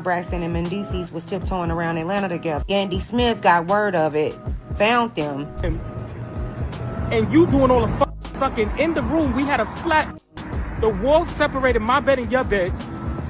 Braxton and Mendices was tiptoeing around Atlanta together. Yandy Smith got word of it, found them. And you doing all the fucking in the room. We had a flat. The wall separated my bed and your bed.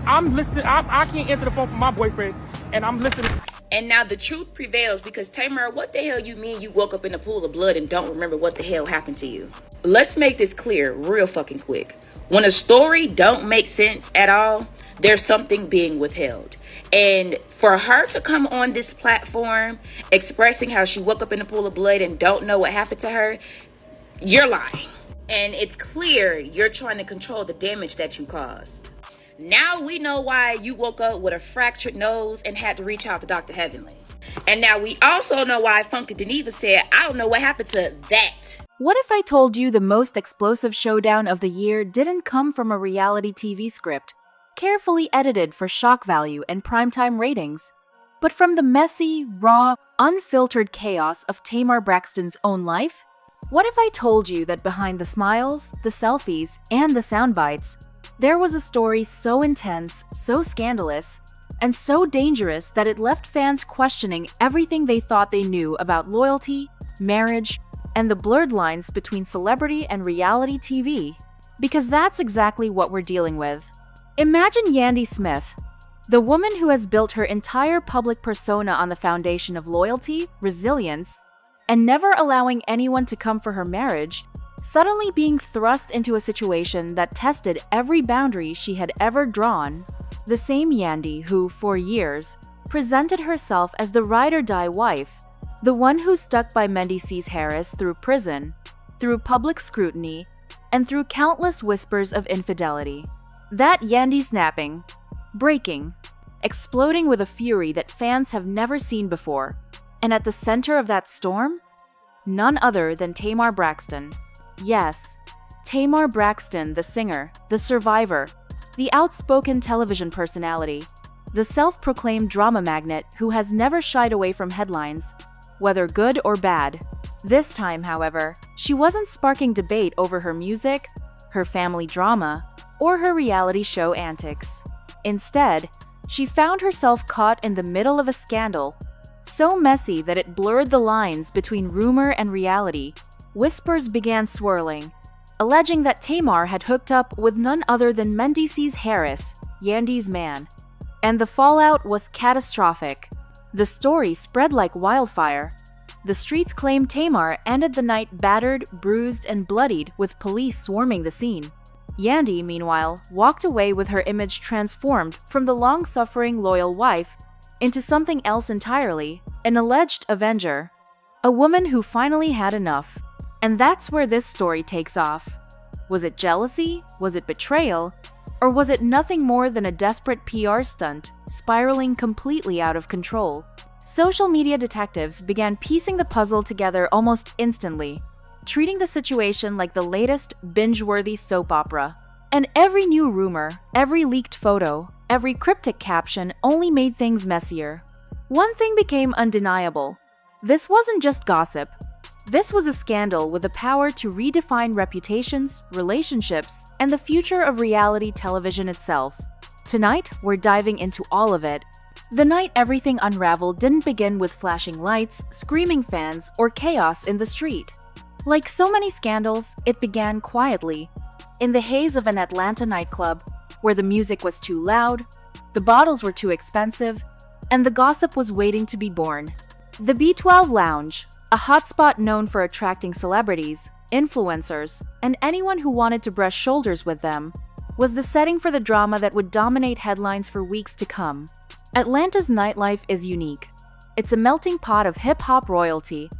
I'm listening. I can't answer the phone for my boyfriend, and I'm listening. And now the truth prevails because Tamar, what the hell you mean you woke up in a pool of blood and don't remember what the hell happened to you? Let's make this clear real fucking quick. When a story don't make sense at all, there's something being withheld. And for her to come on this platform expressing how she woke up in a pool of blood and don't know what happened to her, you're lying. And it's clear you're trying to control the damage that you caused. Now we know why you woke up with a fractured nose and had to reach out to Dr. Heavenly. And now we also know why Funky Geneva said, I don't know what happened to that. What if I told you the most explosive showdown of the year didn't come from a reality TV script, carefully edited for shock value and primetime ratings, but from the messy, raw, unfiltered chaos of Tamar Braxton's own life? What if I told you that behind the smiles, the selfies, and the sound bites, there was a story so intense, so scandalous, and so dangerous that it left fans questioning everything they thought they knew about loyalty, marriage, and the blurred lines between celebrity and reality TV? Because that's exactly what we're dealing with. Imagine Yandy Smith, the woman who has built her entire public persona on the foundation of loyalty, resilience, and never allowing anyone to come for her marriage, suddenly being thrust into a situation that tested every boundary she had ever drawn. The same Yandy who, for years, presented herself as the ride-or-die wife, the one who stuck by Mendices Harris through prison, through public scrutiny, and through countless whispers of infidelity. That Yandy snapping, breaking, exploding with a fury that fans have never seen before. And at the center of that storm? None other than Tamar Braxton. Yes, Tamar Braxton, the singer, the survivor, the outspoken television personality, the self-proclaimed drama magnet who has never shied away from headlines, whether good or bad. This time, however, she wasn't sparking debate over her music, her family drama, or her reality show antics. Instead, she found herself caught in the middle of a scandal so messy that it blurred the lines between rumor and reality. Whispers began swirling, alleging that Tamar had hooked up with none other than Mendices Harris, Yandy's man. And the fallout was catastrophic. The story spread like wildfire. The streets claimed Tamar ended the night battered, bruised, and bloodied with police swarming the scene. Yandy, meanwhile, walked away with her image transformed from the long-suffering loyal wife into something else entirely, an alleged avenger. A woman who finally had enough. And that's where this story takes off. Was it jealousy? Was it betrayal? Or was it nothing more than a desperate PR stunt, spiraling completely out of control? Social media detectives began piecing the puzzle together almost instantly, treating the situation like the latest binge-worthy soap opera. And every new rumor, every leaked photo, every cryptic caption only made things messier. One thing became undeniable. This wasn't just gossip. This was a scandal with the power to redefine reputations, relationships, and the future of reality television itself. Tonight, we're diving into all of it. The night everything unraveled didn't begin with flashing lights, screaming fans, or chaos in the street. Like so many scandals, it began quietly, in the haze of an Atlanta nightclub, where the music was too loud, the bottles were too expensive, and the gossip was waiting to be born. The B12 Lounge, a hotspot known for attracting celebrities, influencers, and anyone who wanted to brush shoulders with them, was the setting for the drama that would dominate headlines for weeks to come. Atlanta's nightlife is unique. It's a melting pot of hip-hop royalty,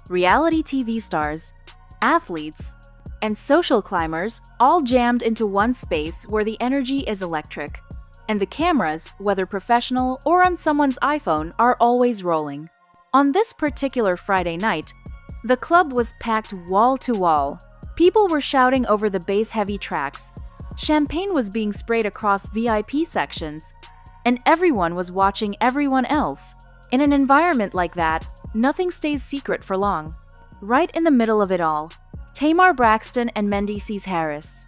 reality TV stars, athletes, and social climbers all jammed into one space where the energy is electric. And the cameras, whether professional or on someone's iPhone, are always rolling. On this particular Friday night, the club was packed wall to wall. People were shouting over the bass-heavy tracks. Champagne was being sprayed across VIP sections, and everyone was watching everyone else. In an environment like that, nothing stays secret for long. Right in the middle of it all, Tamar Braxton and Mendices Harris.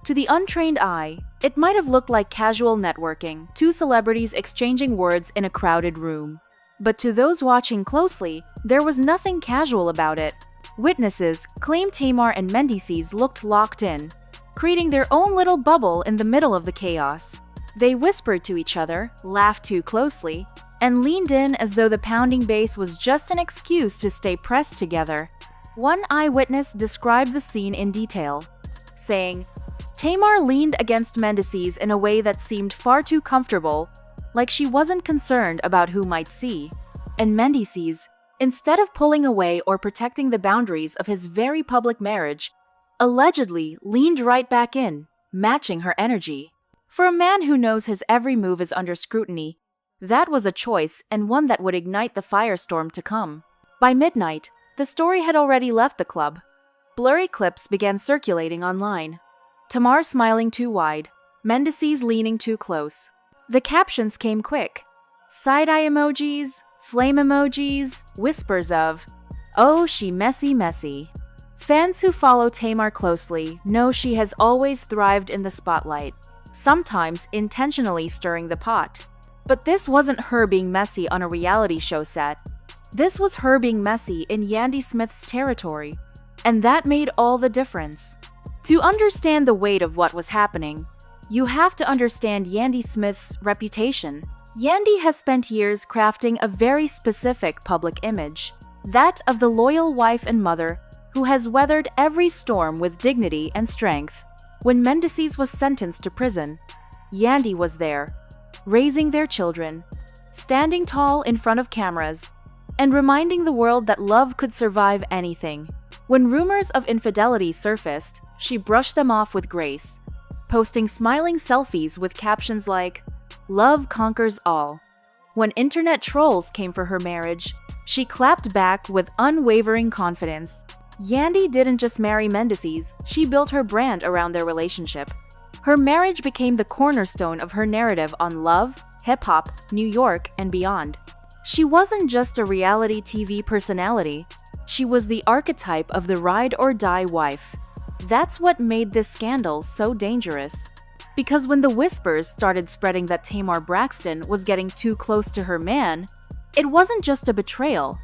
To the untrained eye, it might have looked like casual networking, two celebrities exchanging words in a crowded room. But to those watching closely, there was nothing casual about it. Witnesses claimed Tamar and Mendices looked locked in, creating their own little bubble in the middle of the chaos. They whispered to each other, laughed too closely, and leaned in as though the pounding bass was just an excuse to stay pressed together. One eyewitness described the scene in detail, saying, "Tamar leaned against Mendices in a way that seemed far too comfortable, like she wasn't concerned about who might see. And Mendices, instead of pulling away or protecting the boundaries of his very public marriage, allegedly leaned right back in, matching her energy. For a man who knows his every move is under scrutiny, that was a choice and one that would ignite the firestorm to come." By midnight, the story had already left the club. Blurry clips began circulating online. Tamar smiling too wide, Mendices leaning too close. The captions came quick. Side-eye emojis, flame emojis, whispers of, "Oh, she messy messy." Fans who follow Tamar closely know she has always thrived in the spotlight, sometimes intentionally stirring the pot. But this wasn't her being messy on a reality show set. This was her being messy in Yandy Smith's territory. And that made all the difference. To understand the weight of what was happening, you have to understand Yandy Smith's reputation. Yandy has spent years crafting a very specific public image, that of the loyal wife and mother who has weathered every storm with dignity and strength. When Mendices was sentenced to prison, Yandy was there, raising their children, standing tall in front of cameras, and reminding the world that love could survive anything. When rumors of infidelity surfaced, she brushed them off with grace, posting smiling selfies with captions like, "Love conquers all." When internet trolls came for her marriage, she clapped back with unwavering confidence. Yandy didn't just marry Mendices, she built her brand around their relationship. Her marriage became the cornerstone of her narrative on love, hip-hop, New York, and beyond. She wasn't just a reality TV personality, she was the archetype of the ride-or-die wife. That's what made this scandal so dangerous. Because when the whispers started spreading that Tamar Braxton was getting too close to her man, it wasn't just a betrayal.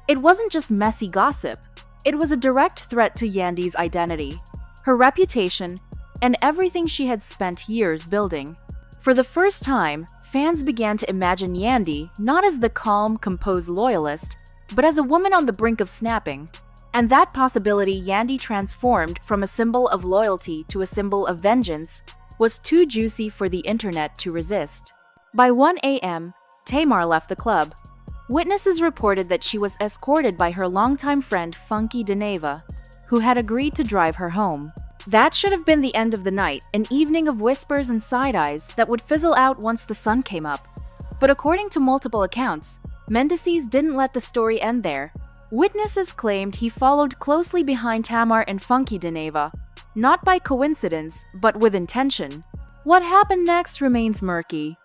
It wasn't just messy gossip. It was a direct threat to Yandy's identity, her reputation, and everything she had spent years building. For the first time, fans began to imagine Yandy not as the calm, composed loyalist, but as a woman on the brink of snapping. And that possibility Yandy transformed from a symbol of loyalty to a symbol of vengeance was too juicy for the internet to resist. By 1 a.m., Tamar left the club. Witnesses reported that she was escorted by her longtime friend Funky Deneva, who had agreed to drive her home. That should have been the end of the night, an evening of whispers and side-eyes that would fizzle out once the sun came up. But according to multiple accounts, Mendices didn't let the story end there. Witnesses claimed he followed closely behind Tamar and Funky Deneva, not by coincidence, but with intention. What happened next remains murky.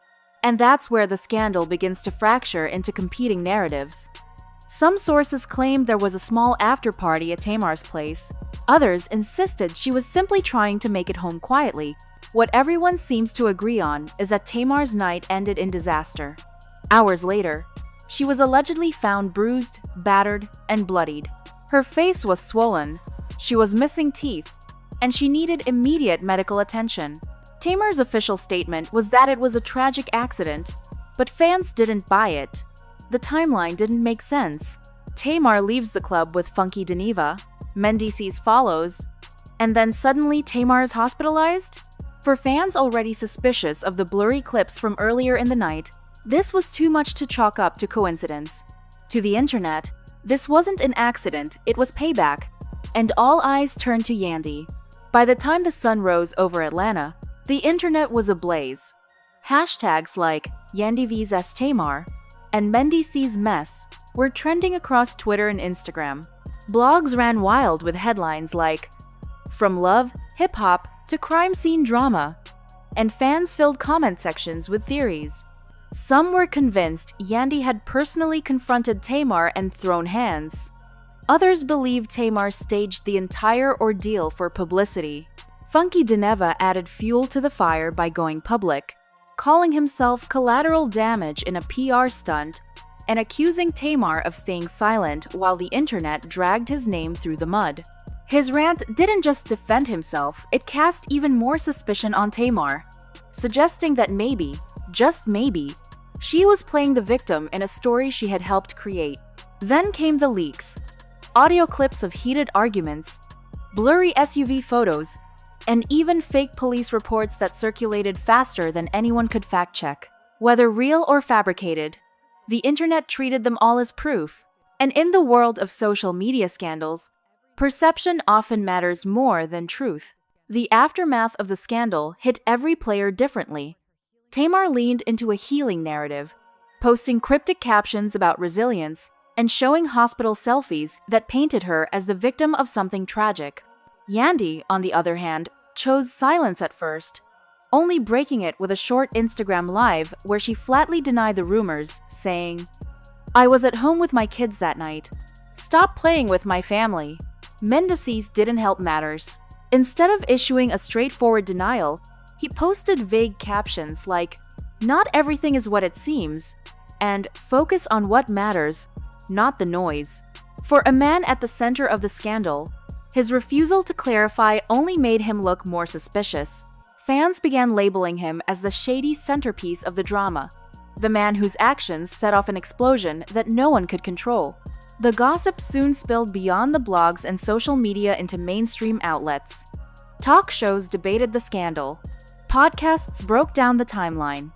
And that's where the scandal begins to fracture into competing narratives. Some sources claimed there was a small after-party at Tamar's place. Others insisted she was simply trying to make it home quietly. What everyone seems to agree on is that Tamar's night ended in disaster. Hours later, she was allegedly found bruised, battered, and bloodied. Her face was swollen, she was missing teeth, and she needed immediate medical attention. Tamar's official statement was that it was a tragic accident, but fans didn't buy it. The timeline didn't make sense. Tamar leaves the club with Funky Deneva, Mendices follows, and then suddenly Tamar is hospitalized? For fans already suspicious of the blurry clips from earlier in the night, this was too much to chalk up to coincidence. To the internet, this wasn't an accident, it was payback, and all eyes turned to Yandy. By the time the sun rose over Atlanta, the internet was ablaze. Hashtags like Yandy vs Tamar and Mendices mess were trending across Twitter and Instagram. Blogs ran wild with headlines like, "From love, hip-hop, to crime scene drama," and fans filled comment sections with theories. Some were convinced Yandy had personally confronted Tamar and thrown hands. Others believed Tamar staged the entire ordeal for publicity. Funky Dineva added fuel to the fire by going public, calling himself collateral damage in a PR stunt and accusing Tamar of staying silent while the internet dragged his name through the mud. His rant didn't just defend himself, it cast even more suspicion on Tamar, suggesting that maybe, just maybe, she was playing the victim in a story she had helped create. Then came the leaks. Audio clips of heated arguments, blurry SUV photos, and even fake police reports that circulated faster than anyone could fact-check. Whether real or fabricated, the internet treated them all as proof. And in the world of social media scandals, perception often matters more than truth. The aftermath of the scandal hit every player differently. Tamar leaned into a healing narrative, posting cryptic captions about resilience and showing hospital selfies that painted her as the victim of something tragic. Yandy, on the other hand, chose silence at first, only breaking it with a short Instagram live where she flatly denied the rumors, saying, "I was at home with my kids that night. Stop playing with my family." Mendices didn't help matters. Instead of issuing a straightforward denial, he posted vague captions like, "Not everything is what it seems," and "Focus on what matters, not the noise." For a man at the center of the scandal, his refusal to clarify only made him look more suspicious. Fans began labeling him as the shady centerpiece of the drama, the man whose actions set off an explosion that no one could control. The gossip soon spilled beyond the blogs and social media into mainstream outlets. Talk shows debated the scandal. Podcasts broke down the timeline.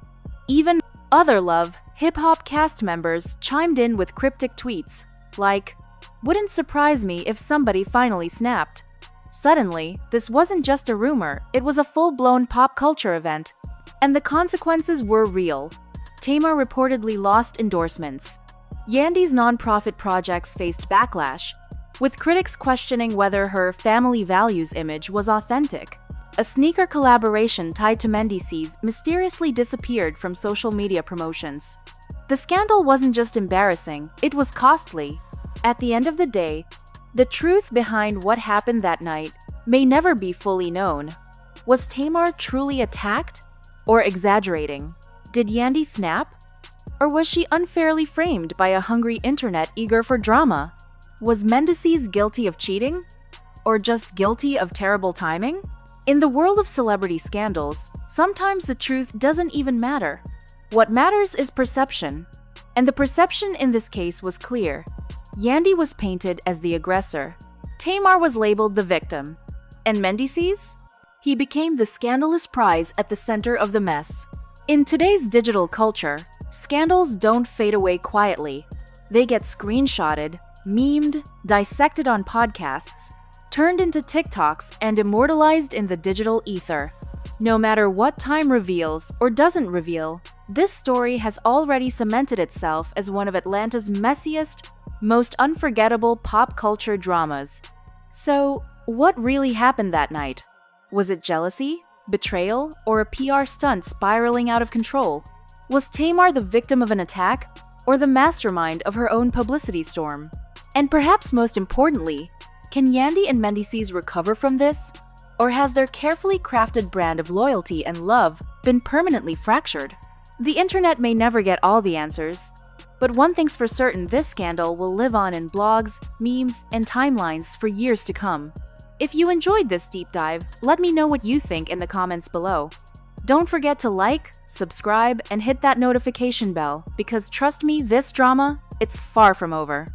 Even Other Love hip-hop cast members chimed in with cryptic tweets, like, "Wouldn't surprise me if somebody finally snapped." Suddenly, this wasn't just a rumor, it was a full-blown pop culture event. And the consequences were real. Tamar reportedly lost endorsements. Yandy's nonprofit projects faced backlash, with critics questioning whether her family values image was authentic. A sneaker collaboration tied to Mendices mysteriously disappeared from social media promotions. The scandal wasn't just embarrassing, it was costly. At the end of the day, the truth behind what happened that night may never be fully known. Was Tamar truly attacked or exaggerating? Did Yandy snap? Or was she unfairly framed by a hungry internet eager for drama? Was Mendices guilty of cheating? Or just guilty of terrible timing? In the world of celebrity scandals, sometimes the truth doesn't even matter. What matters is perception. And the perception in this case was clear. Yandy was painted as the aggressor. Tamar was labeled the victim. And Mendices? He became the scandalous prize at the center of the mess. In today's digital culture, scandals don't fade away quietly. They get screenshotted, memed, dissected on podcasts, turned into TikToks, and immortalized in the digital ether. No matter what time reveals or doesn't reveal, this story has already cemented itself as one of Atlanta's messiest, most unforgettable pop culture dramas. So, what really happened that night? Was it jealousy, betrayal, or a PR stunt spiraling out of control? Was Tamar the victim of an attack, or the mastermind of her own publicity storm? And perhaps most importantly, can Yandy and Mendices recover from this? Or has their carefully crafted brand of loyalty and love been permanently fractured? The internet may never get all the answers, but one thing's for certain, this scandal will live on in blogs, memes, and timelines for years to come. If you enjoyed this deep dive, let me know what you think in the comments below. Don't forget to like, subscribe, and hit that notification bell, because trust me, this drama, it's far from over.